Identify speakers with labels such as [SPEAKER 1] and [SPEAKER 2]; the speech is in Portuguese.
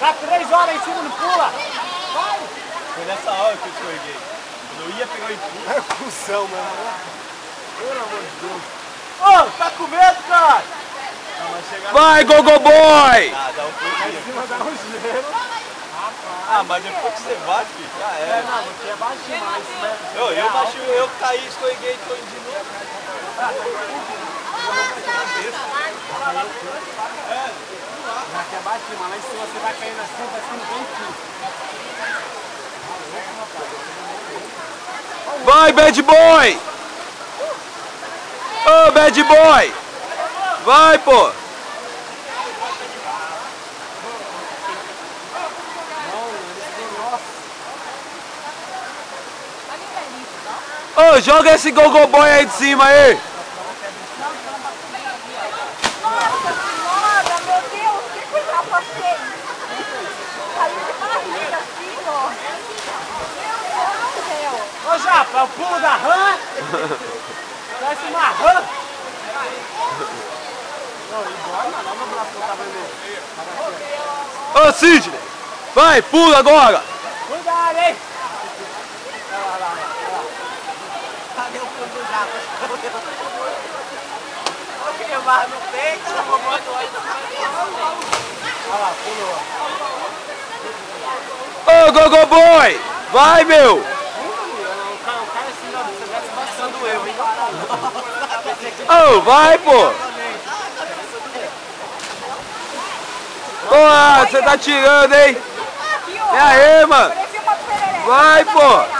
[SPEAKER 1] Tá 3 horas em cima, não pula. Vai.
[SPEAKER 2] Foi nessa hora que eu escorreguei. Eu ia pegar o impulso.
[SPEAKER 1] É cuzão mesmo, né? Pelo amor de Deus.
[SPEAKER 2] Ô, tá com medo, cara? Não,
[SPEAKER 3] vai, Gogo Boy!
[SPEAKER 2] Ah, dá um pouquinho.
[SPEAKER 1] Em cima dá um gelo.
[SPEAKER 2] Ah, mas depois que você bate, filho, já é.
[SPEAKER 1] Não, você é baixinho, mas...
[SPEAKER 2] Eu baixo, eu caí, escorreguei, tô indo de novo.
[SPEAKER 1] Já que é baixinho, mas lá em cima você vai caindo assim, vai sendo bem difícil.
[SPEAKER 3] Vai, Bad Boy! Ô, Bad Boy! Vai, pô! Ô, joga esse Gogo Boy aí de cima aí!
[SPEAKER 4] Nossa senhora, meu Deus, o que que eu já passei? Caiu de barriga assim, ó. Meu Deus do céu.
[SPEAKER 1] Ô, Japa, é o pulo da rã? Parece uma rã. Não, embora, não, meu braço não tá vermelho.
[SPEAKER 3] Ô, Sidney! Vai, pula agora!
[SPEAKER 1] Cuidado, hein?
[SPEAKER 5] Cadê o pulo do Japa? Eu barro no peito, eu vou botar o olho
[SPEAKER 1] Olha lá, pulou.
[SPEAKER 3] Ô, Gogo Boy! Vai, meu!
[SPEAKER 1] O cara assim, não, você desce passando eu, hein?
[SPEAKER 3] Ô, vai, pô! Pô, você tá tirando, hein?
[SPEAKER 4] Aqui, ó.
[SPEAKER 3] É aí, mano!
[SPEAKER 4] Parecia uma perereca.
[SPEAKER 3] Vai, pô!